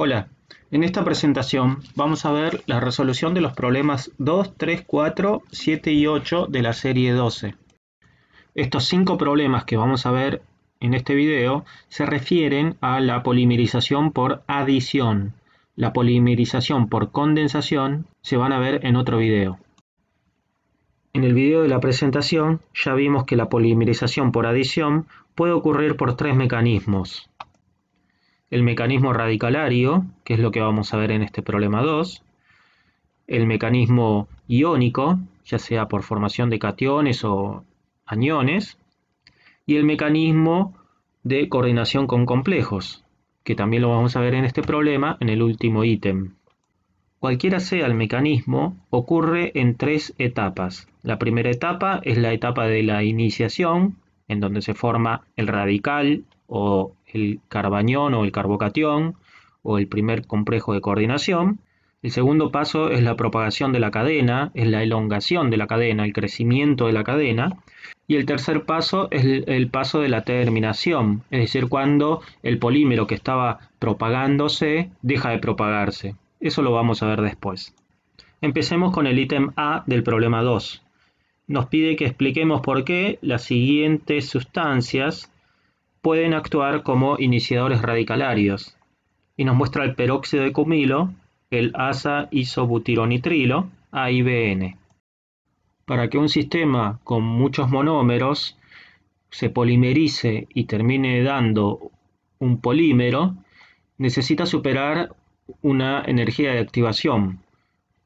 Hola, en esta presentación vamos a ver la resolución de los problemas 2, 3, 4, 7 y 8 de la serie 12. Estos 5 problemas que vamos a ver en este video se refieren a la polimerización por adición. La polimerización por condensación se van a ver en otro video. En el video de la presentación ya vimos que la polimerización por adición puede ocurrir por 3 mecanismos. El mecanismo radicalario, que es lo que vamos a ver en este problema 2, el mecanismo iónico, ya sea por formación de cationes o aniones, y el mecanismo de coordinación con complejos, que también lo vamos a ver en este problema en el último ítem. Cualquiera sea el mecanismo, ocurre en 3 etapas. La primera etapa es la etapa de la iniciación, en donde se forma el radical o el carbanión o el carbocatión o el primer complejo de coordinación. El segundo paso es la propagación de la cadena, es la elongación de la cadena, el crecimiento de la cadena. Y el tercer paso es el paso de la terminación, es decir, cuando el polímero que estaba propagándose deja de propagarse. Eso lo vamos a ver después. Empecemos con el ítem A del problema 2. Nos pide que expliquemos por qué las siguientes sustancias pueden actuar como iniciadores radicalarios. Y nos muestra el peróxido de cumilo, el asa-isobutyronitrilo, AIBN. Para que un sistema con muchos monómeros se polimerice y termine dando un polímero, necesita superar una energía de activación.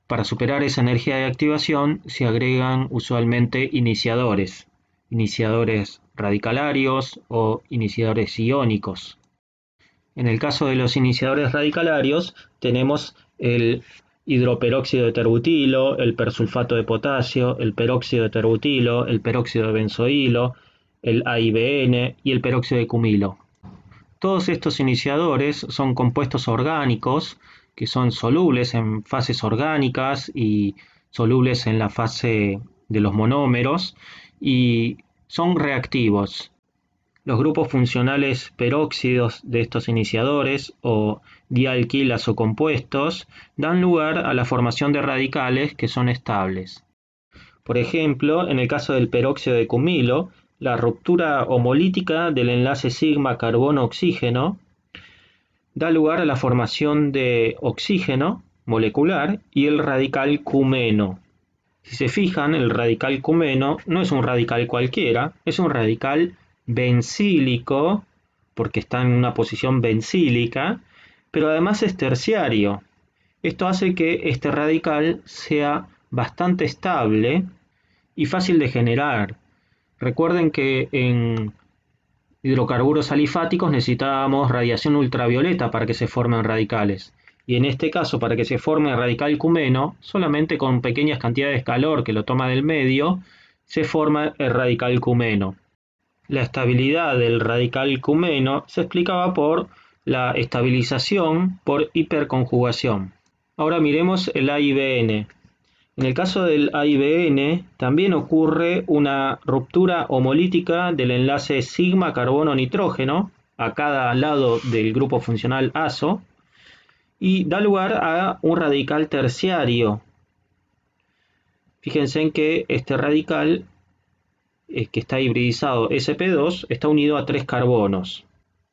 Para superar esa energía de activación se agregan usualmente iniciadores radicalarios o iniciadores iónicos. En el caso de los iniciadores radicalarios tenemos el hidroperóxido de terbutilo, el persulfato de potasio, el peróxido de terbutilo, el peróxido de benzoilo, el AIBN y el peróxido de cumilo. Todos estos iniciadores son compuestos orgánicos que son solubles en fases orgánicas y solubles en la fase de los monómeros y son reactivos. Los grupos funcionales peróxidos de estos iniciadores o dialquilas o compuestos dan lugar a la formación de radicales que son estables. Por ejemplo, en el caso del peróxido de cumilo, la ruptura homolítica del enlace sigma carbono-oxígeno da lugar a la formación de oxígeno molecular y el radical cumeno. Si se fijan, el radical cumeno no es un radical cualquiera, es un radical bencílico, porque está en una posición bencílica, pero además es terciario. Esto hace que este radical sea bastante estable y fácil de generar. Recuerden que en hidrocarburos alifáticos necesitábamos radiación ultravioleta para que se formen radicales. Y en este caso, para que se forme el radical cumeno, solamente con pequeñas cantidades de calor que lo toma del medio, se forma el radical cumeno. La estabilidad del radical cumeno se explicaba por la estabilización por hiperconjugación. Ahora miremos el AIBN. En el caso del AIBN también ocurre una ruptura homolítica del enlace sigma carbono-nitrógeno a cada lado del grupo funcional azo y da lugar a un radical terciario. Fíjense en que este radical que está hibridizado sp2 está unido a 3 carbonos.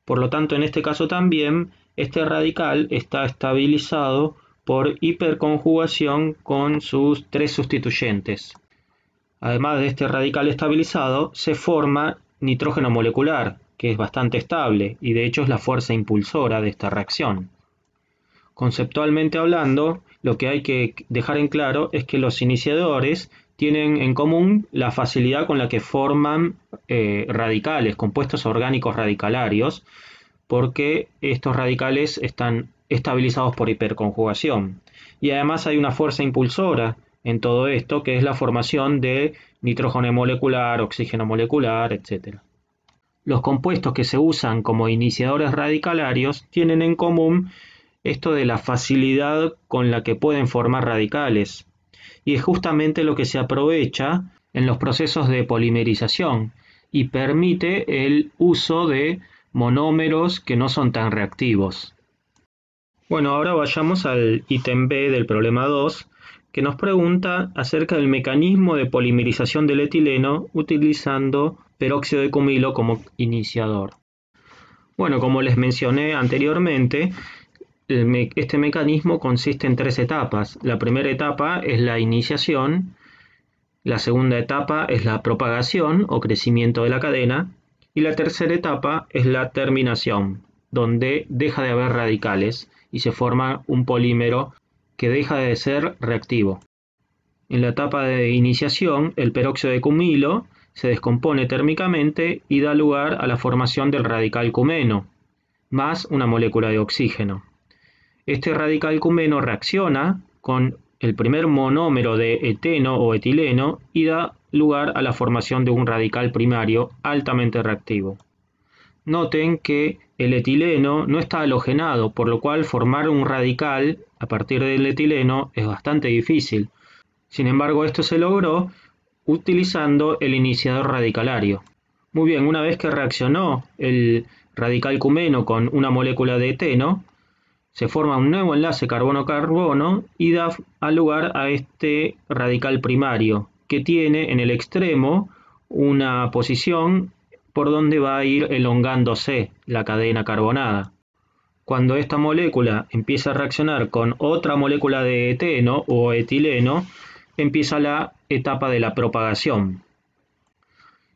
Por lo tanto, en este caso también este radical está estabilizado por hiperconjugación con sus 3 sustituyentes. Además de este radical estabilizado, se forma nitrógeno molecular, que es bastante estable y de hecho es la fuerza impulsora de esta reacción. Conceptualmente hablando, lo que hay que dejar en claro es que los iniciadores tienen en común la facilidad con la que forman radicales, compuestos orgánicos radicalarios, porque estos radicales están estabilizados por hiperconjugación. Y además hay una fuerza impulsora en todo esto, que es la formación de nitrógeno molecular, oxígeno molecular, etc. Los compuestos que se usan como iniciadores radicalarios tienen en común esto de la facilidad con la que pueden formar radicales. Y es justamente lo que se aprovecha en los procesos de polimerización y permite el uso de monómeros que no son tan reactivos. Bueno, ahora vayamos al ítem B del problema 2, que nos pregunta acerca del mecanismo de polimerización del etileno utilizando peróxido de cumilo como iniciador. Bueno, como les mencioné anteriormente, este mecanismo consiste en 3 etapas. La primera etapa es la iniciación, la segunda etapa es la propagación o crecimiento de la cadena y la tercera etapa es la terminación, donde deja de haber radicales y se forma un polímero que deja de ser reactivo. En la etapa de iniciación, el peróxido de cumilo se descompone térmicamente y da lugar a la formación del radical cumeno, más una molécula de oxígeno. Este radical cumeno reacciona con el primer monómero de eteno o etileno y da lugar a la formación de un radical primario altamente reactivo. Noten que el etileno no está halogenado, por lo cual formar un radical a partir del etileno es bastante difícil. Sin embargo, esto se logró utilizando el iniciador radicalario. Muy bien, una vez que reaccionó el radical cumeno con una molécula de eteno, se forma un nuevo enlace carbono-carbono y da lugar a este radical primario, que tiene en el extremo una posición por donde va a ir elongándose la cadena carbonada. Cuando esta molécula empieza a reaccionar con otra molécula de eteno o etileno, empieza la etapa de la propagación.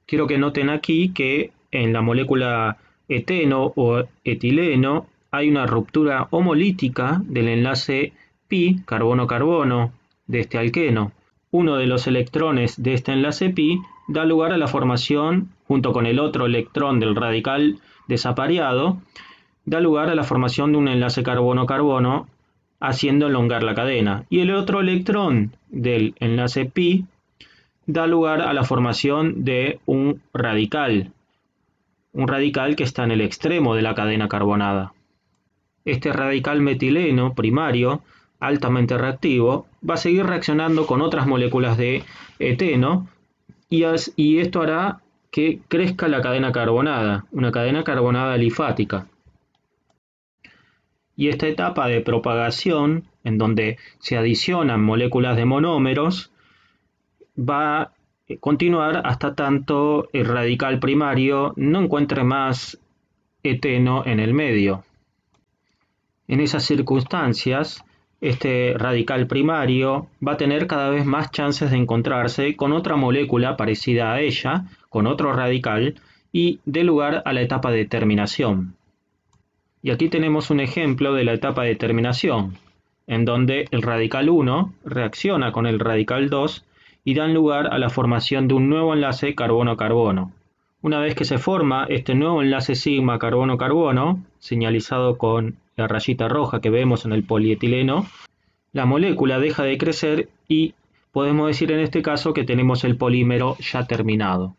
Quiero que noten aquí que en la molécula eteno o etileno hay una ruptura homolítica del enlace pi, carbono-carbono, de este alqueno. Uno de los electrones de este enlace pi da lugar a la formación, junto con el otro electrón del radical desapareado, da lugar a la formación de un enlace carbono-carbono, haciendo elongar la cadena. Y el otro electrón del enlace pi da lugar a la formación de un radical que está en el extremo de la cadena carbonada. Este radical metileno primario, altamente reactivo, va a seguir reaccionando con otras moléculas de eteno y esto hará que crezca la cadena carbonada, una cadena carbonada alifática. Y esta etapa de propagación, en donde se adicionan moléculas de monómeros, va a continuar hasta tanto el radical primario no encuentre más eteno en el medio. En esas circunstancias, este radical primario va a tener cada vez más chances de encontrarse con otra molécula parecida a ella, con otro radical, y dé lugar a la etapa de terminación. Y aquí tenemos un ejemplo de la etapa de terminación, en donde el radical 1 reacciona con el radical 2 y dan lugar a la formación de un nuevo enlace carbono-carbono. Una vez que se forma este nuevo enlace sigma carbono-carbono, señalizado con la rayita roja que vemos en el polietileno, la molécula deja de crecer y podemos decir en este caso que tenemos el polímero ya terminado.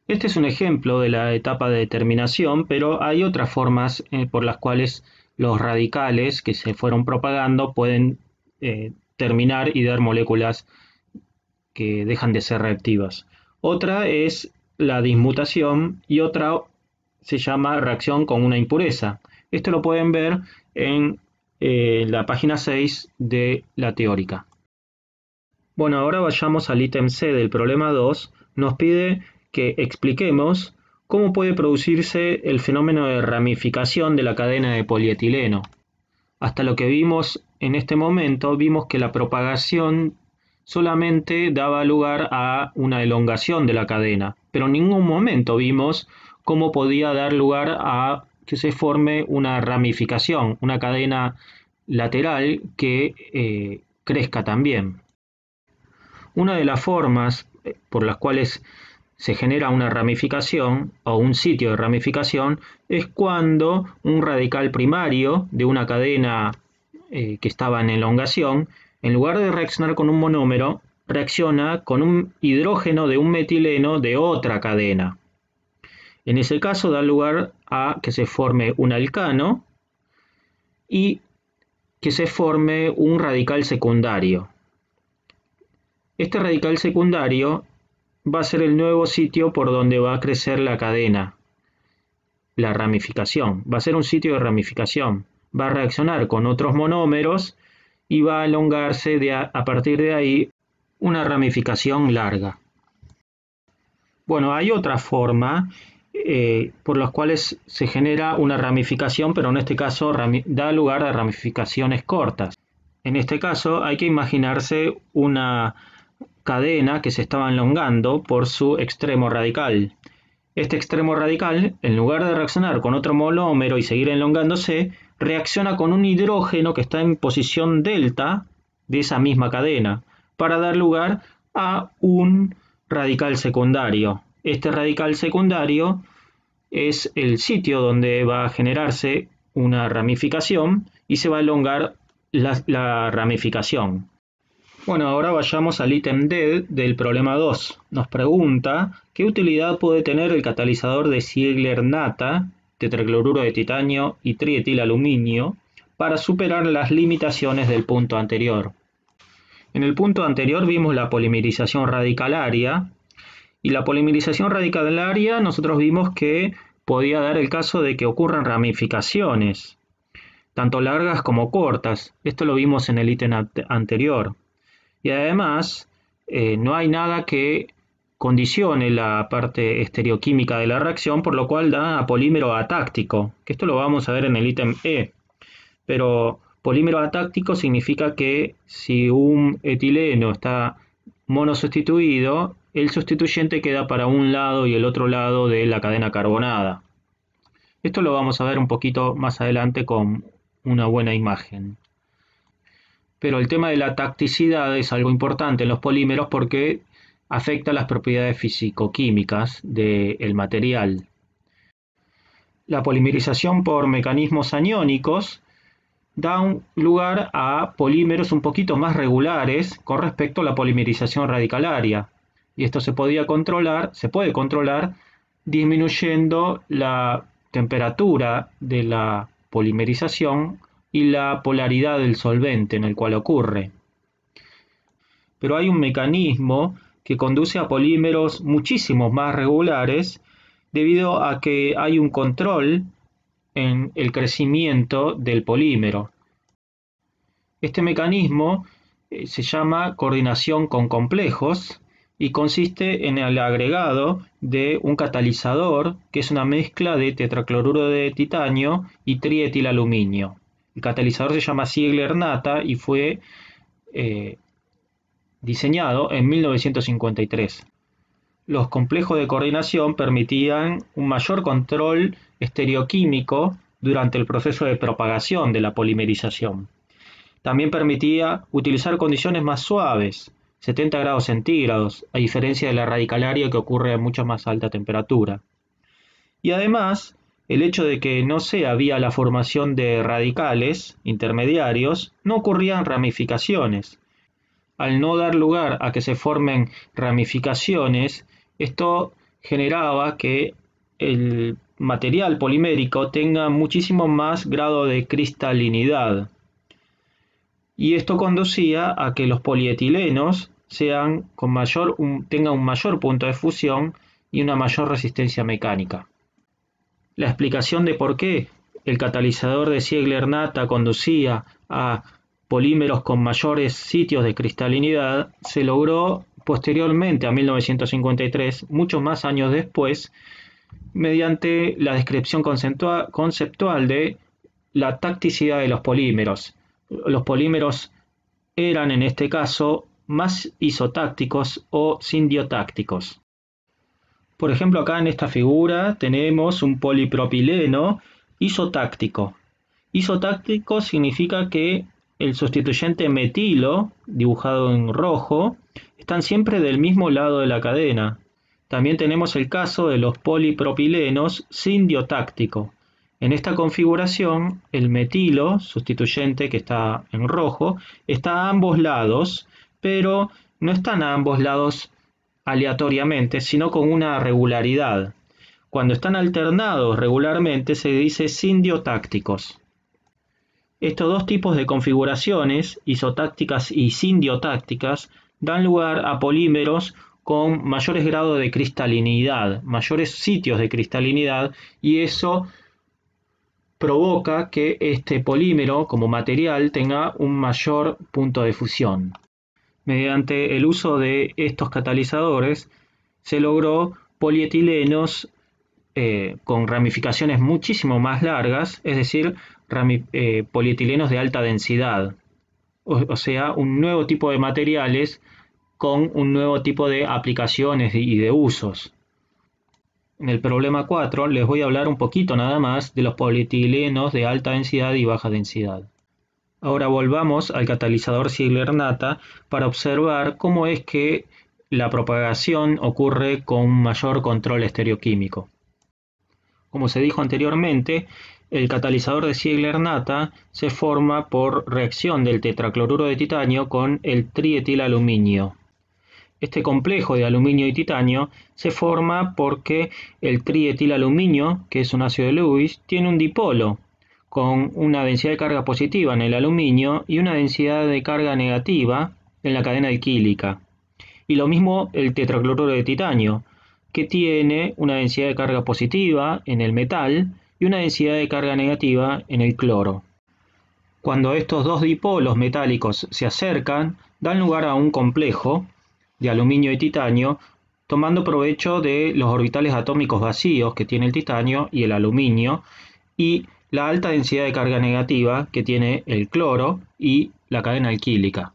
Este es un ejemplo de la etapa de terminación, pero hay otras formas por las cuales los radicales que se fueron propagando pueden terminar y dar moléculas que dejan de ser reactivas. Otra es la dismutación y otra se llama reacción con una impureza. Esto lo pueden ver en la página 6 de la teórica. Bueno, ahora vayamos al ítem C del problema 2. Nos pide que expliquemos cómo puede producirse el fenómeno de ramificación de la cadena de polietileno. Hasta lo que vimos en este momento, vimos que la propagación solamente daba lugar a una elongación de la cadena, pero en ningún momento vimos cómo podía dar lugar a que se forme una ramificación, una cadena lateral que crezca también. Una de las formas por las cuales se genera una ramificación o un sitio de ramificación es cuando un radical primario de una cadena que estaba en elongación, en lugar de reaccionar con un monómero, reacciona con un hidrógeno de un metileno de otra cadena. En ese caso da lugar a que se forme un alcano y que se forme un radical secundario. Este radical secundario va a ser el nuevo sitio por donde va a crecer la cadena, la ramificación. Va a ser un sitio de ramificación. va a reaccionar con otros monómeros y va a elongarse a partir de ahí una ramificación larga. Bueno, hay otra forma por las cuales se genera una ramificación, pero en este caso da lugar a ramificaciones cortas. En este caso hay que imaginarse una cadena que se estaba elongando por su extremo radical. Este extremo radical, en lugar de reaccionar con otro monómero y seguir elongándose, reacciona con un hidrógeno que está en posición delta de esa misma cadena, para dar lugar a un radical secundario. Este radical secundario es el sitio donde va a generarse una ramificación y se va a elongar la ramificación. Bueno, ahora vayamos al ítem D del problema 2. Nos pregunta qué utilidad puede tener el catalizador de Ziegler-Natta, tetracloruro de titanio y trietilaluminio, para superar las limitaciones del punto anterior. En el punto anterior vimos la polimerización radicalaria, y la polimerización radicalaria nosotros vimos que podía dar el caso de que ocurran ramificaciones, tanto largas como cortas. Esto lo vimos en el ítem anterior. Y además, no hay nada que condicione la parte estereoquímica de la reacción, por lo cual da a polímero atáctico, que esto lo vamos a ver en el ítem E. Pero polímero atáctico significa que si un etileno está monosustituido, el sustituyente queda para un lado y el otro lado de la cadena carbonada. Esto lo vamos a ver un poquito más adelante con una buena imagen. Pero el tema de la tacticidad es algo importante en los polímeros porque afecta las propiedades físico-químicas del material. La polimerización por mecanismos aniónicos da lugar a polímeros un poquito más regulares con respecto a la polimerización radicalaria. Y esto se puede controlar disminuyendo la temperatura de la polimerización y la polaridad del solvente en el cual ocurre. Pero hay un mecanismo que conduce a polímeros muchísimo más regulares debido a que hay un control en el crecimiento del polímero. Este mecanismo se llama coordinación con complejos y consiste en el agregado de un catalizador que es una mezcla de tetracloruro de titanio y trietilaluminio. El catalizador se llama Ziegler-Natta y fue diseñado en 1953. Los complejos de coordinación permitían un mayor control estereoquímico durante el proceso de propagación de la polimerización. También permitía utilizar condiciones más suaves, 70 grados centígrados, a diferencia de la radicalaria que ocurre a mucha más alta temperatura. Y además, el hecho de que no había la formación de radicales intermediarios, no ocurrían ramificaciones. Al no dar lugar a que se formen ramificaciones, esto generaba que el material polimérico tenga muchísimo más grado de cristalinidad. Y esto conducía a que los polietilenos tengan un mayor punto de fusión y una mayor resistencia mecánica. La explicación de por qué el catalizador de Ziegler-Natta conducía a polímeros con mayores sitios de cristalinidad se logró posteriormente a 1953, muchos más años después, mediante la descripción conceptual de la tacticidad de los polímeros. Los polímeros eran en este caso más isotácticos o sindiotácticos. Por ejemplo, acá en esta figura tenemos un polipropileno isotáctico. Isotáctico significa que el sustituyente metilo, dibujado en rojo, están siempre del mismo lado de la cadena. También tenemos el caso de los polipropilenos sindiotáctico. En esta configuración, el metilo, sustituyente que está en rojo, está a ambos lados, pero no están a ambos lados aleatoriamente, sino con una regularidad. Cuando están alternados regularmente se dice sindiotácticos. Estos dos tipos de configuraciones, isotácticas y sindiotácticas, dan lugar a polímeros con mayores grados de cristalinidad, mayores sitios de cristalinidad, y eso provoca que este polímero como material tenga un mayor punto de fusión. Mediante el uso de estos catalizadores se logró polietilenos con ramificaciones muchísimo más largas, es decir, polietilenos de alta densidad, o sea, un nuevo tipo de materiales con un nuevo tipo de aplicaciones y de usos. En el problema 4 les voy a hablar un poquito nada más de los polietilenos de alta densidad y baja densidad. Ahora volvamos al catalizador Ziegler-Natta para observar cómo es que la propagación ocurre con mayor control estereoquímico. Como se dijo anteriormente, el catalizador de Ziegler-Natta se forma por reacción del tetracloruro de titanio con el trietilaluminio. Este complejo de aluminio y titanio se forma porque el trietilaluminio, que es un ácido de Lewis, tiene un dipolo con una densidad de carga positiva en el aluminio y una densidad de carga negativa en la cadena alquílica. Y lo mismo el tetracloruro de titanio, que tiene una densidad de carga positiva en el metal y una densidad de carga negativa en el cloro. Cuando estos dos dipolos metálicos se acercan, dan lugar a un complejo de aluminio y titanio, tomando provecho de los orbitales atómicos vacíos que tiene el titanio y el aluminio, y la alta densidad de carga negativa que tiene el cloro y la cadena alquílica.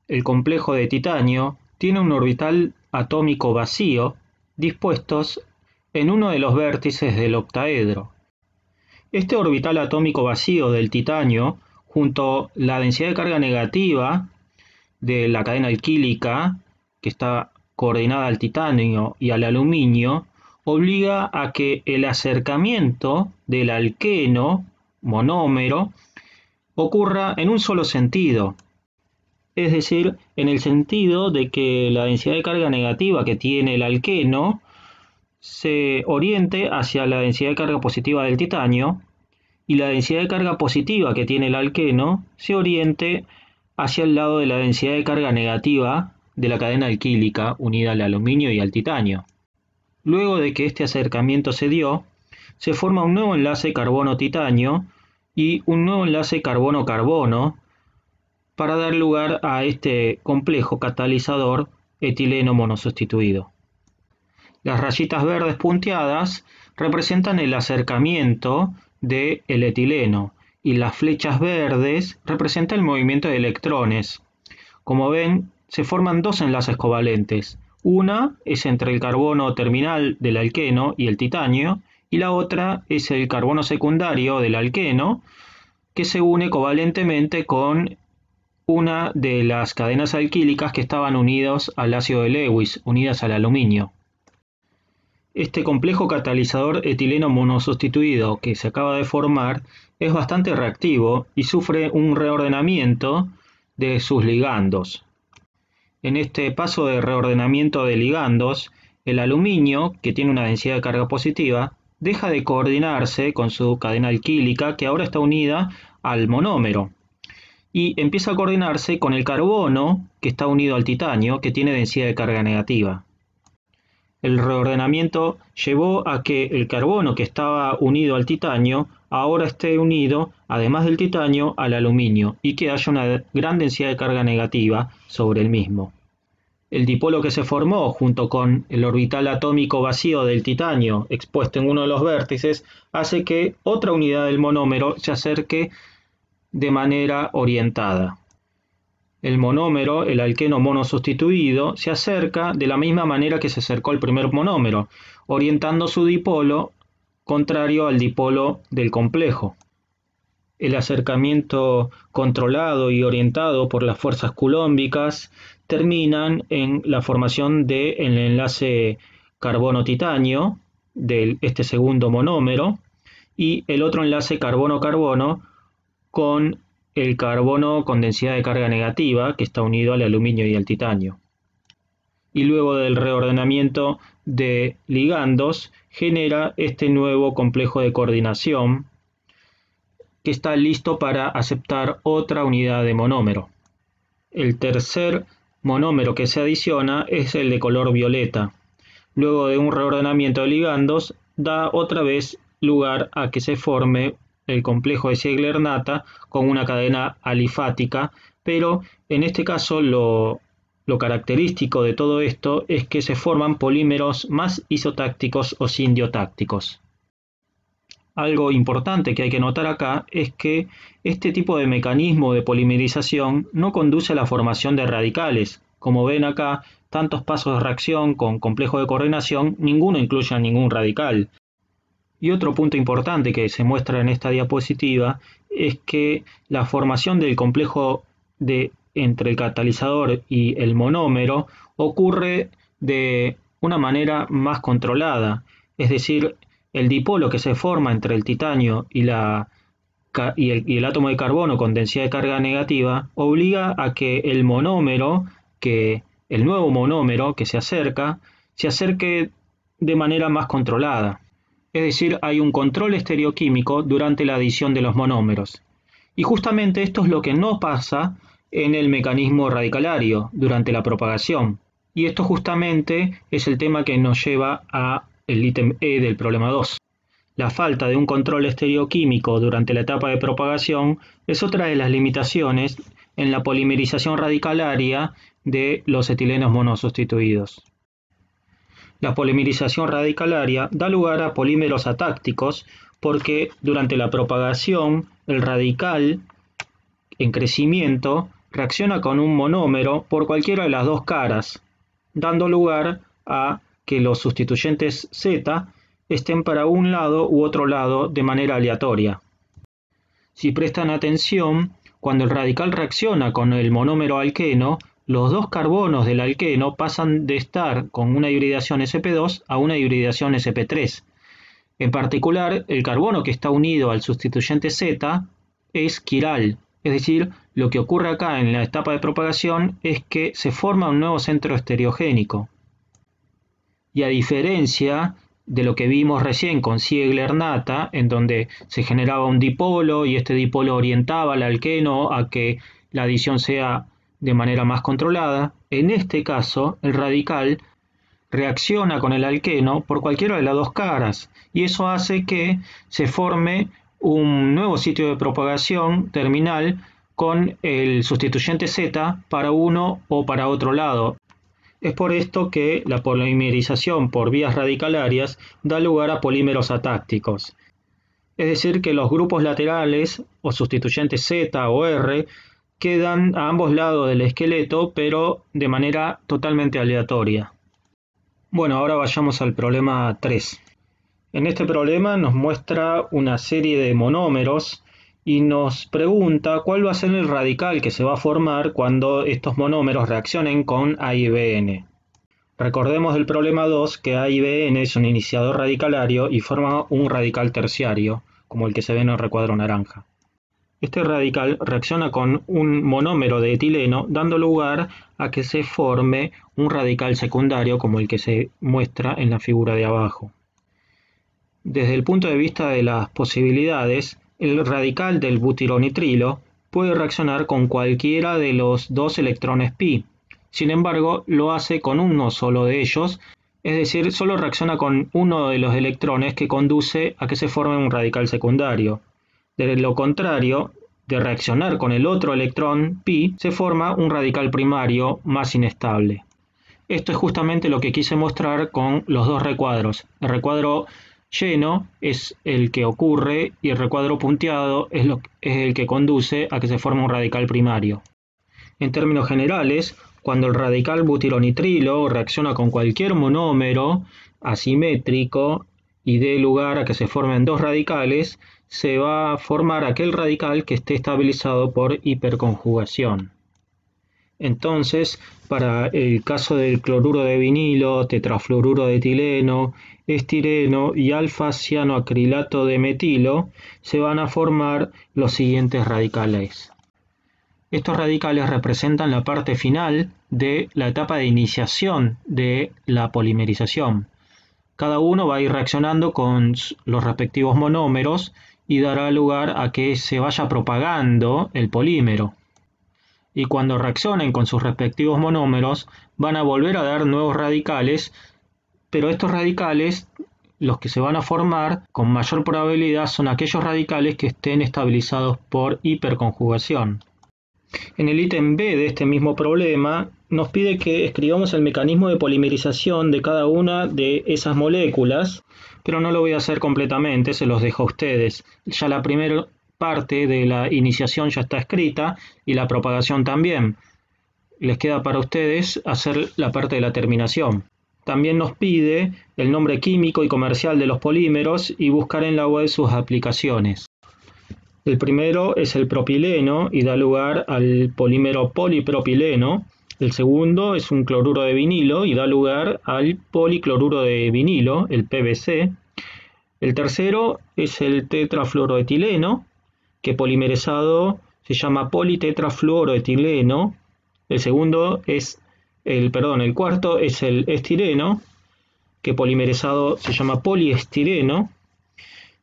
El complejo de titanio tiene un orbital atómico vacío dispuestos en uno de los vértices del octaedro. Este orbital atómico vacío del titanio, junto a la densidad de carga negativa de la cadena alquílica, que está coordinada al titanio y al aluminio, obliga a que el acercamiento del alqueno monómero ocurra en un solo sentido, es decir, en el sentido de que la densidad de carga negativa que tiene el alqueno se oriente hacia la densidad de carga positiva del titanio y la densidad de carga positiva que tiene el alqueno se oriente hacia el lado de la densidad de carga negativa de la cadena alquílica unida al aluminio y al titanio. Luego de que este acercamiento se dio, se forma un nuevo enlace carbono-titanio y un nuevo enlace carbono-carbono para dar lugar a este complejo catalizador etileno monosustituido. Las rayitas verdes punteadas representan el acercamiento del etileno y las flechas verdes representan el movimiento de electrones. Como ven, se forman dos enlaces covalentes. Una es entre el carbono terminal del alqueno y el titanio, y la otra es el carbono secundario del alqueno, que se une covalentemente con una de las cadenas alquílicas que estaban unidas al ácido de Lewis, unidas al aluminio. Este complejo catalizador etileno monosustituido que se acaba de formar es bastante reactivo y sufre un reordenamiento de sus ligandos. En este paso de reordenamiento de ligandos, el aluminio, que tiene una densidad de carga positiva, deja de coordinarse con su cadena alquílica, que ahora está unida al monómero, y empieza a coordinarse con el carbono, que está unido al titanio, que tiene densidad de carga negativa. El reordenamiento llevó a que el carbono que estaba unido al titanio ahora esté unido, además del titanio, al aluminio y que haya una gran densidad de carga negativa sobre el mismo. El dipolo que se formó junto con el orbital atómico vacío del titanio expuesto en uno de los vértices hace que otra unidad del monómero se acerque de manera orientada. El monómero, el alqueno monosustituido, se acerca de la misma manera que se acercó el primer monómero, orientando su dipolo contrario al dipolo del complejo. El acercamiento controlado y orientado por las fuerzas culómbicas terminan en la formación del enlace carbono-titanio de este segundo monómero y el otro enlace carbono-carbono con el carbono con densidad de carga negativa que está unido al aluminio y al titanio. Y luego del reordenamiento de ligandos genera este nuevo complejo de coordinación que está listo para aceptar otra unidad de monómero. El tercer monómero que se adiciona es el de color violeta. Luego de un reordenamiento de ligandos da otra vez lugar a que se forme el complejo de Ziegler-Natta con una cadena alifática, pero en este caso lo característico de todo esto es que se forman polímeros más isotácticos o sindiotácticos. Algo importante que hay que notar acá es que este tipo de mecanismo de polimerización no conduce a la formación de radicales. Como ven acá, tantos pasos de reacción con complejo de coordinación, ninguno incluye a ningún radical. Y otro punto importante que se muestra en esta diapositiva es que la formación del complejo entre el catalizador y el monómero ocurre de una manera más controlada, es decir, el dipolo que se forma entre el titanio y el átomo de carbono con densidad de carga negativa obliga a que el nuevo monómero que se acerque de manera más controlada. Es decir, hay un control estereoquímico durante la adición de los monómeros. Y justamente esto es lo que no pasa en el mecanismo radicalario durante la propagación. Y esto justamente es el tema que nos lleva a el ítem E del problema 2. La falta de un control estereoquímico durante la etapa de propagación es otra de las limitaciones en la polimerización radicalaria de los etilenos monosustituidos. La polimerización radicalaria da lugar a polímeros atácticos porque durante la propagación el radical en crecimiento reacciona con un monómero por cualquiera de las dos caras, dando lugar a que los sustituyentes Z estén para un lado u otro lado de manera aleatoria. Si prestan atención, cuando el radical reacciona con el monómero alqueno, los dos carbonos del alqueno pasan de estar con una hibridación sp2 a una hibridación sp3. En particular, el carbono que está unido al sustituyente Z es quiral, es decir, lo que ocurre acá en la etapa de propagación es que se forma un nuevo centro estereogénico. Y a diferencia de lo que vimos recién con Ziegler-Natta, en donde se generaba un dipolo y este dipolo orientaba al alqueno a que la adición sea de manera más controlada, en este caso el radical reacciona con el alqueno por cualquiera de las dos caras y eso hace que se forme un nuevo sitio de propagación terminal con el sustituyente Z para uno o para otro lado. Es por esto que la polimerización por vías radicalarias da lugar a polímeros atácticos. Es decir, que los grupos laterales o sustituyentes Z o R quedan a ambos lados del esqueleto, pero de manera totalmente aleatoria. Bueno, ahora vayamos al problema 3. En este problema nos muestra una serie de monómeros y nos pregunta cuál va a ser el radical que se va a formar cuando estos monómeros reaccionen con A y BN. Recordemos del problema 2 que A y BN es un iniciador radicalario y forma un radical terciario, como el que se ve en el recuadro naranja. Este radical reacciona con un monómero de etileno, dando lugar a que se forme un radical secundario, como el que se muestra en la figura de abajo. Desde el punto de vista de las posibilidades, el radical del butironitrilo puede reaccionar con cualquiera de los dos electrones pi. Sin embargo, lo hace con uno solo de ellos, es decir, solo reacciona con uno de los electrones que conduce a que se forme un radical secundario. De lo contrario, de reaccionar con el otro electrón pi, se forma un radical primario más inestable. Esto es justamente lo que quise mostrar con los dos recuadros. El recuadro lleno es el que ocurre y el recuadro punteado es el que conduce a que se forme un radical primario. En términos generales, cuando el radical butironitrilo reacciona con cualquier monómero asimétrico y dé lugar a que se formen dos radicales, se va a formar aquel radical que esté estabilizado por hiperconjugación. Entonces, para el caso del cloruro de vinilo, tetrafluoruro de etileno, estireno y alfa-cianoacrilato de metilo, se van a formar los siguientes radicales. Estos radicales representan la parte final de la etapa de iniciación de la polimerización. Cada uno va a ir reaccionando con los respectivos monómeros y dará lugar a que se vaya propagando el polímero. Y cuando reaccionen con sus respectivos monómeros, van a volver a dar nuevos radicales, pero estos radicales los que se van a formar con mayor probabilidad son aquellos radicales que estén estabilizados por hiperconjugación. En el ítem B de este mismo problema nos pide que escribamos el mecanismo de polimerización de cada una de esas moléculas, pero no lo voy a hacer completamente, se los dejo a ustedes. Ya la primera parte de la iniciación ya está escrita y la propagación también. Les queda para ustedes hacer la parte de la terminación. También nos pide el nombre químico y comercial de los polímeros y buscar en la web sus aplicaciones. El primero es el propileno y da lugar al polímero polipropileno. El segundo es un cloruro de vinilo y da lugar al policloruro de vinilo, el PVC. El tercero es el tetrafluoroetileno, que polimerizado se llama politetrafluoroetileno. El cuarto es el estireno, que polimerizado se llama poliestireno.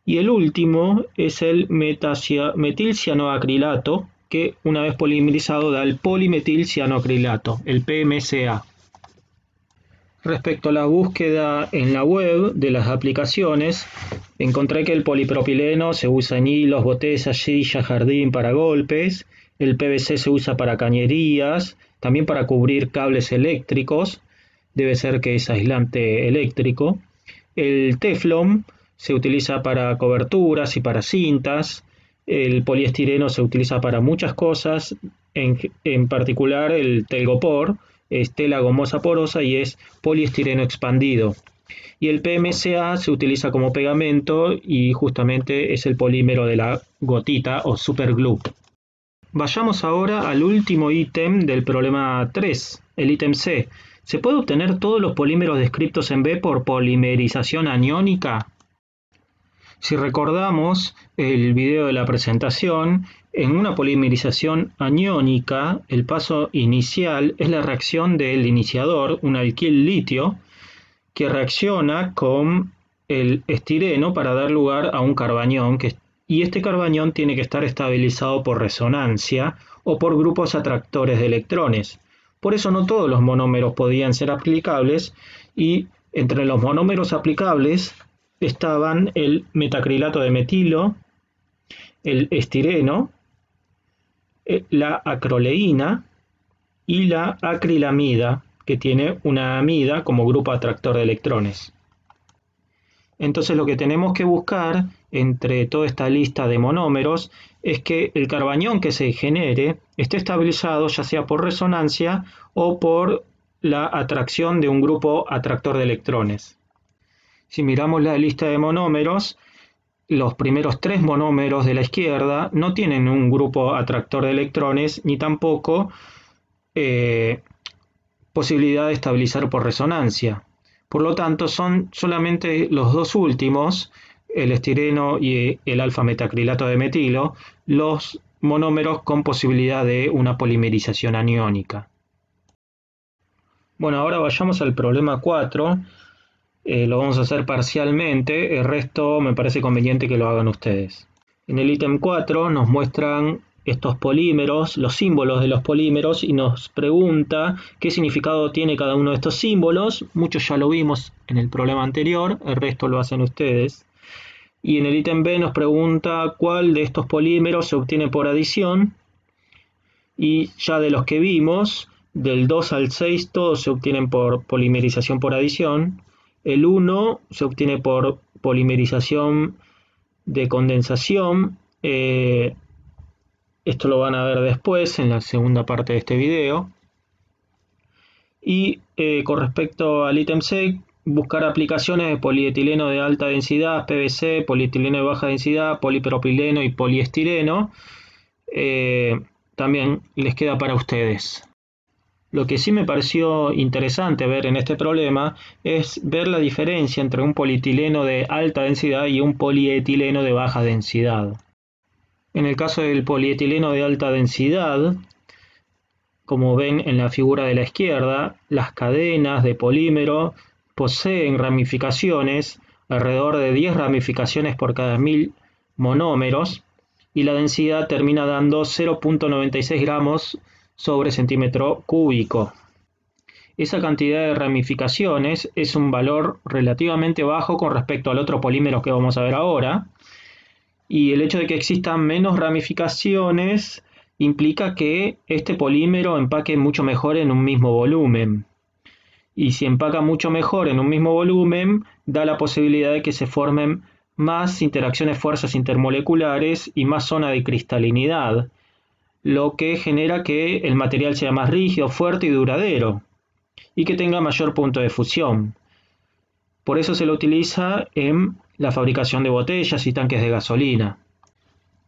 Y el último es el metilcianoacrilato, que una vez polimerizado da el polimetilcianoacrilato, el PMCA. Respecto a la búsqueda en la web de las aplicaciones, encontré que el polipropileno se usa en hilos, botellas, sillas, jardín para golpes, el PVC se usa para cañerías, también para cubrir cables eléctricos, debe ser que es aislante eléctrico. El teflón se utiliza para coberturas y para cintas. El poliestireno se utiliza para muchas cosas, en particular el telgopor, es tela gomosa porosa y es poliestireno expandido. Y el PMCA se utiliza como pegamento y justamente es el polímero de la gotita o superglue. Vayamos ahora al último ítem del problema 3, el ítem C. ¿Se puede obtener todos los polímeros descritos en B por polimerización aniónica? Si recordamos el video de la presentación, en una polimerización aniónica, el paso inicial es la reacción del iniciador, un alquil litio, que reacciona con el estireno para dar lugar a un carbanión, y este carbanión tiene que estar estabilizado por resonancia o por grupos atractores de electrones. Por eso no todos los monómeros podían ser aplicables, y entre los monómeros aplicables estaban el metacrilato de metilo, el estireno, la acroleína y la acrilamida, que tiene una amida como grupo atractor de electrones. Entonces lo que tenemos que buscar entre toda esta lista de monómeros es que el carbanión que se genere esté estabilizado ya sea por resonancia o por la atracción de un grupo atractor de electrones. Si miramos la lista de monómeros, los primeros 3 monómeros de la izquierda no tienen un grupo atractor de electrones ni tampoco posibilidad de estabilizar por resonancia. Por lo tanto, son solamente los 2 últimos, el estireno y el alfa-metacrilato de metilo, los monómeros con posibilidad de una polimerización aniónica. Bueno, ahora vayamos al problema 4. Lo vamos a hacer parcialmente, el resto me parece conveniente que lo hagan ustedes. En el ítem 4 nos muestran estos polímeros, los símbolos de los polímeros, y nos pregunta qué significado tiene cada uno de estos símbolos. Muchos ya lo vimos en el problema anterior, el resto lo hacen ustedes. Y en el ítem B nos pregunta cuál de estos polímeros se obtiene por adición, y ya de los que vimos, del 2 al 6 todos se obtienen por polimerización por adición. El 1 se obtiene por polimerización de condensación. Esto lo van a ver después en la segunda parte de este video. Y con respecto al ítem C, buscar aplicaciones de polietileno de alta densidad, PVC, polietileno de baja densidad, polipropileno y poliestireno. También les queda para ustedes. Lo que sí me pareció interesante ver en este problema es ver la diferencia entre un polietileno de alta densidad y un polietileno de baja densidad. En el caso del polietileno de alta densidad, como ven en la figura de la izquierda, las cadenas de polímero poseen ramificaciones, alrededor de 10 ramificaciones por cada 1000 monómeros, y la densidad termina dando 0,96 gramos sobre centímetro cúbico. esa cantidad de ramificaciones es un valor relativamente bajo con respecto al otro polímero que vamos a ver ahora, y el hecho de que existan menos ramificaciones implica que este polímero empaque mucho mejor en un mismo volumen. Y si empaca mucho mejor en un mismo volumen, da la posibilidad de que se formen más interacciones fuerzas intermoleculares y más zona de cristalinidad, lo que genera que el material sea más rígido, fuerte y duradero, y que tenga mayor punto de fusión. Por eso se lo utiliza en la fabricación de botellas y tanques de gasolina.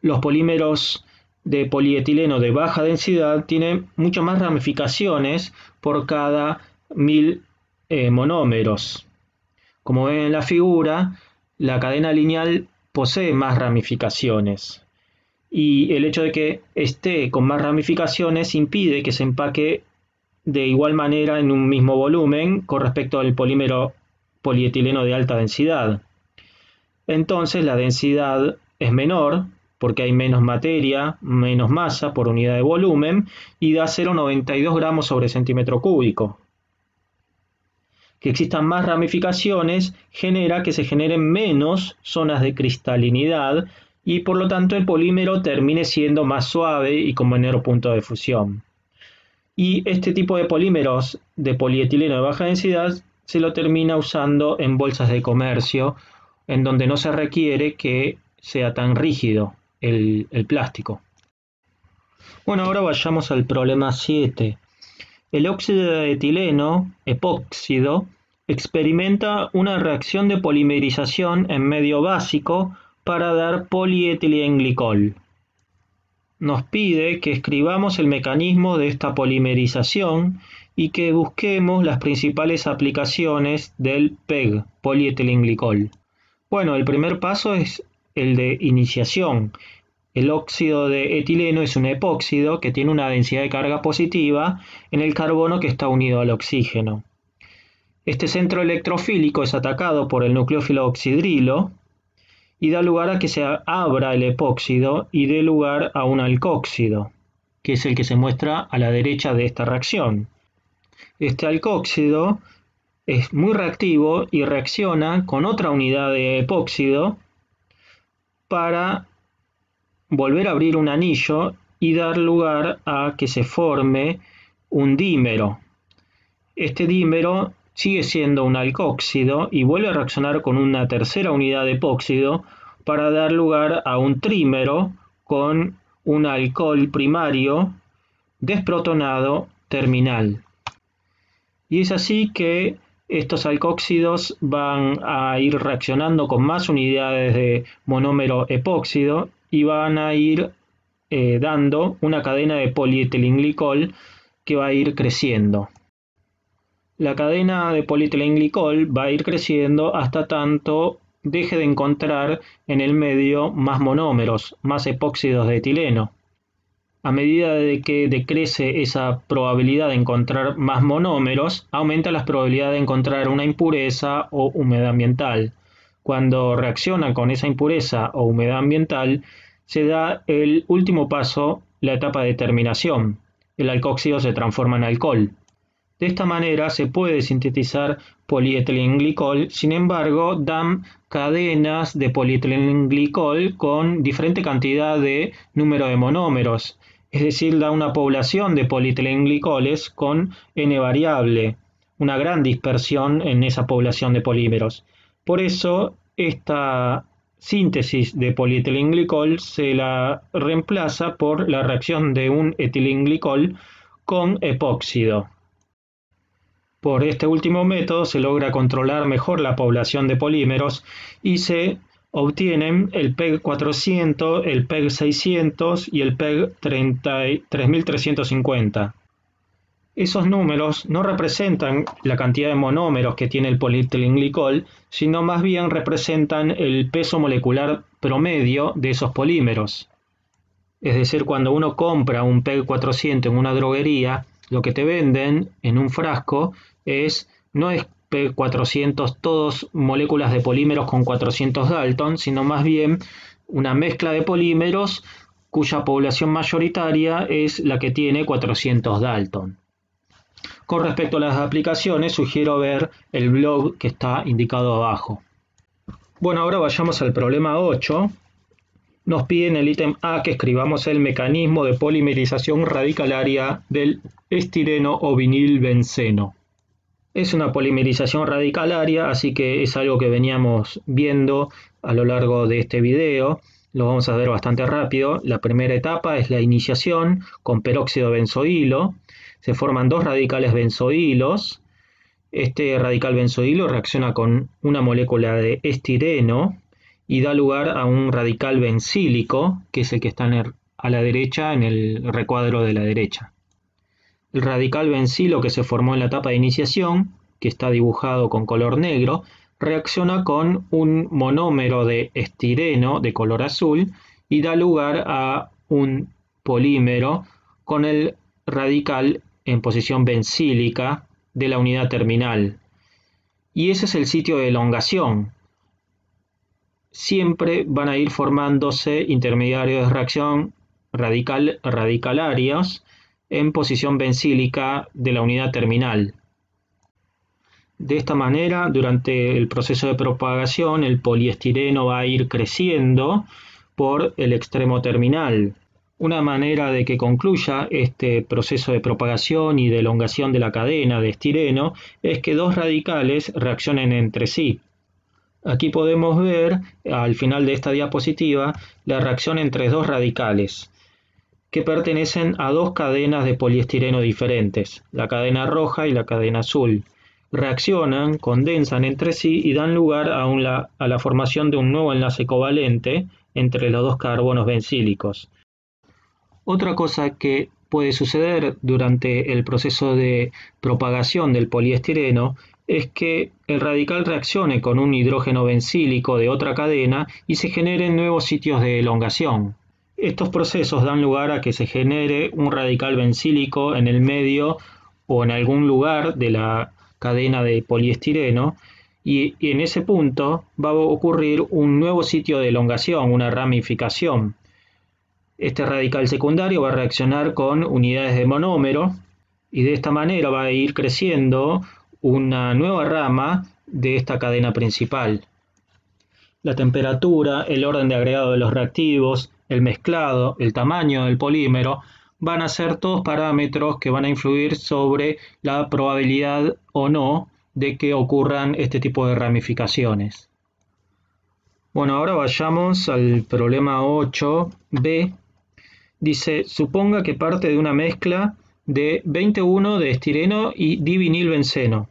Los polímeros de polietileno de baja densidad tienen mucho más ramificaciones por cada 1000 monómeros. Como ven en la figura, la cadena lineal posee más ramificaciones. Y el hecho de que esté con más ramificaciones impide que se empaque de igual manera en un mismo volumen con respecto al polímero polietileno de alta densidad. Entonces la densidad es menor porque hay menos materia, menos masa por unidad de volumen y da 0,92 gramos sobre centímetro cúbico. Que existan más ramificaciones genera que se generen menos zonas de cristalinidad y por lo tanto el polímero termine siendo más suave y con menor punto de fusión. Y este tipo de polímeros de polietileno de baja densidad se lo termina usando en bolsas de comercio, en donde no se requiere que sea tan rígido el plástico. Bueno, ahora vayamos al problema 7. El óxido de etileno, epóxido, experimenta una reacción de polimerización en medio básico para dar polietilenglicol. Nos pide que escribamos el mecanismo de esta polimerización y que busquemos las principales aplicaciones del PEG, polietilenglicol. Bueno, el primer paso es el de iniciación. El óxido de etileno es un epóxido que tiene una densidad de carga positiva en el carbono que está unido al oxígeno. Este centro electrofílico es atacado por el nucleófilo oxidrilo y da lugar a que se abra el epóxido y dé lugar a un alcóxido, que es el que se muestra a la derecha de esta reacción. Este alcóxido es muy reactivo y reacciona con otra unidad de epóxido para volver a abrir un anillo y dar lugar a que se forme un dímero. Este dímero sigue siendo un alcóxido y vuelve a reaccionar con una tercera unidad de epóxido para dar lugar a un trímero con un alcohol primario desprotonado terminal. Y es así que estos alcóxidos van a ir reaccionando con más unidades de monómero epóxido y van a ir dando una cadena de polietilenglicol que va a ir creciendo. La cadena de polietilenglicol va a ir creciendo hasta tanto deje de encontrar en el medio más monómeros, más epóxidos de etileno. A medida de que decrece esa probabilidad de encontrar más monómeros, aumenta la probabilidad de encontrar una impureza o humedad ambiental. Cuando reacciona con esa impureza o humedad ambiental, se da el último paso, la etapa de terminación. El alcóxido se transforma en alcohol. De esta manera se puede sintetizar polietilenglicol, sin embargo, dan cadenas de polietilenglicol con diferente cantidad de número de monómeros, es decir, da una población de polietilengliccoles con n variable, una gran dispersión en esa población de polímeros. Por eso, esta síntesis de polietilenglicol se la reemplaza por la reacción de un etilenglicol con epóxido. Por este último método se logra controlar mejor la población de polímeros y se obtienen el PEG 400, el PEG 600 y el PEG 3350. Esos números no representan la cantidad de monómeros que tiene el polietilenglicol, sino más bien representan el peso molecular promedio de esos polímeros. Es decir, cuando uno compra un PEG 400 en una droguería, lo que te venden en un frasco no es PEG 400, todos moléculas de polímeros con 400 Dalton, sino más bien una mezcla de polímeros cuya población mayoritaria es la que tiene 400 Dalton. Con respecto a las aplicaciones, sugiero ver el blog que está indicado abajo. Bueno, ahora vayamos al problema 8. Nos piden el ítem A que escribamos el mecanismo de polimerización radicalaria del estireno o vinilbenceno. Es una polimerización radicalaria, así que es algo que veníamos viendo a lo largo de este video. Lo vamos a ver bastante rápido. La primera etapa es la iniciación con peróxido de benzoilo. Se forman dos radicales benzoilos. Este radical benzoilo reacciona con una molécula de estireno y da lugar a un radical bencílico, que es el que está a la derecha, en el recuadro de la derecha. El radical bencilo que se formó en la etapa de iniciación, que está dibujado con color negro, reacciona con un monómero de estireno de color azul y da lugar a un polímero con el radical en posición bencílica de la unidad terminal. Y ese es el sitio de elongación. Siempre van a ir formándose intermediarios de reacción radicalarios en posición bencílica de la unidad terminal. De esta manera, durante el proceso de propagación, el poliestireno va a ir creciendo por el extremo terminal. Una manera de que concluya este proceso de propagación y de elongación de la cadena de estireno es que dos radicales reaccionen entre sí. Aquí podemos ver, al final de esta diapositiva, la reacción entre dos radicales que pertenecen a dos cadenas de poliestireno diferentes, la cadena roja y la cadena azul. Reaccionan, condensan entre sí y dan lugar a la formación de un nuevo enlace covalente entre los dos carbonos bencílicos. Otra cosa que puede suceder durante el proceso de propagación del poliestireno es que el radical reaccione con un hidrógeno bencílico de otra cadena y se generen nuevos sitios de elongación. Estos procesos dan lugar a que se genere un radical bencílico en el medio o en algún lugar de la cadena de poliestireno y en ese punto va a ocurrir un nuevo sitio de elongación, una ramificación. Este radical secundario va a reaccionar con unidades de monómero y de esta manera va a ir creciendo una nueva rama de esta cadena principal. La temperatura, el orden de agregado de los reactivos, el mezclado, el tamaño del polímero van a ser todos parámetros que van a influir sobre la probabilidad o no de que ocurran este tipo de ramificaciones. Bueno, ahora vayamos al problema 8b. Dice, suponga que parte de una mezcla de 21 de estireno y divinilbenceno.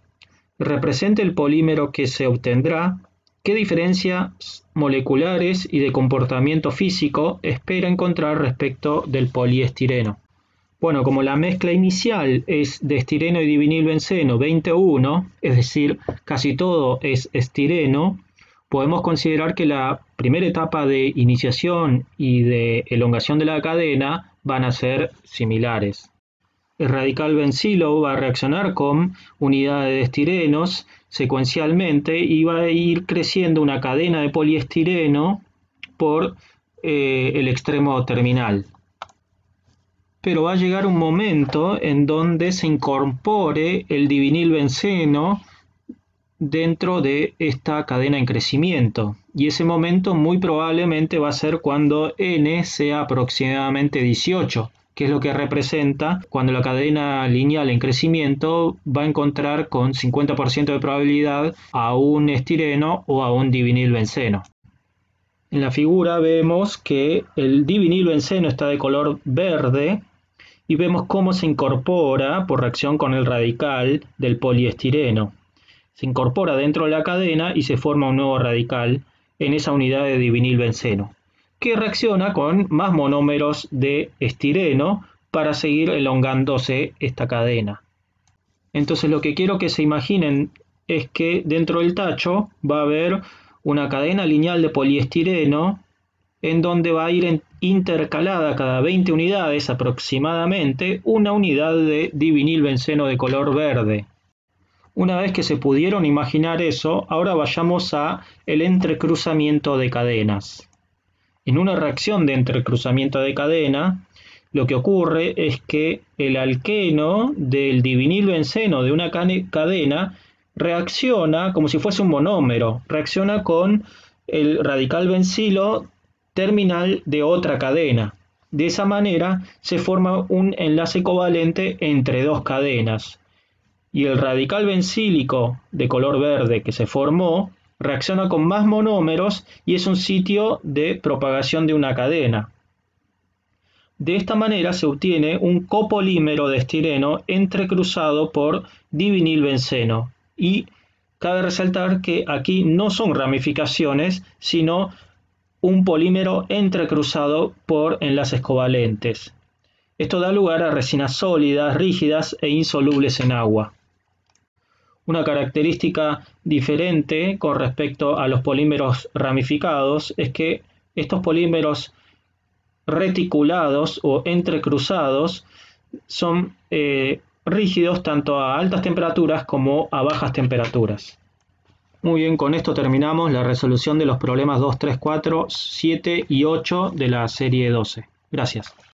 Represente el polímero que se obtendrá. ¿Qué diferencias moleculares y de comportamiento físico espera encontrar respecto del poliestireno? Bueno, como la mezcla inicial es de estireno y divinilbenceno 21, es decir, casi todo es estireno, podemos considerar que la primera etapa de iniciación y de elongación de la cadena van a ser similares. El radical bencilo va a reaccionar con unidades de estirenos secuencialmente y va a ir creciendo una cadena de poliestireno por el extremo terminal. Pero va a llegar un momento en donde se incorpore el divinilbenceno dentro de esta cadena en crecimiento y ese momento muy probablemente va a ser cuando n sea aproximadamente 18, que es lo que representa cuando la cadena lineal en crecimiento va a encontrar con 50% de probabilidad a un estireno o a un divinilbenceno. En la figura vemos que el divinilbenceno está de color verde y vemos cómo se incorpora por reacción con el radical del poliestireno. Se incorpora dentro de la cadena y se forma un nuevo radical en esa unidad de divinilbenceno, que reacciona con más monómeros de estireno para seguir elongándose esta cadena. Entonces lo que quiero que se imaginen es que dentro del tacho va a haber una cadena lineal de poliestireno en donde va a ir intercalada cada 20 unidades aproximadamente una unidad de divinilbenceno de color verde. Una vez que se pudieron imaginar eso, ahora vayamos a el entrecruzamiento de cadenas. En una reacción de entrecruzamiento de cadena, lo que ocurre es que el alqueno del divinilbenceno de una cadena reacciona como si fuese un monómero, reacciona con el radical bencilo terminal de otra cadena. De esa manera se forma un enlace covalente entre dos cadenas. Y el radical bencílico de color verde que se formó reacciona con más monómeros y es un sitio de propagación de una cadena. De esta manera se obtiene un copolímero de estireno entrecruzado por divinilbenceno. Y cabe resaltar que aquí no son ramificaciones, sino un polímero entrecruzado por enlaces covalentes. Esto da lugar a resinas sólidas, rígidas e insolubles en agua. Una característica diferente con respecto a los polímeros ramificados es que estos polímeros reticulados o entrecruzados son rígidos tanto a altas temperaturas como a bajas temperaturas. Muy bien, con esto terminamos la resolución de los problemas 2, 3, 4, 7 y 8 de la serie 12. Gracias.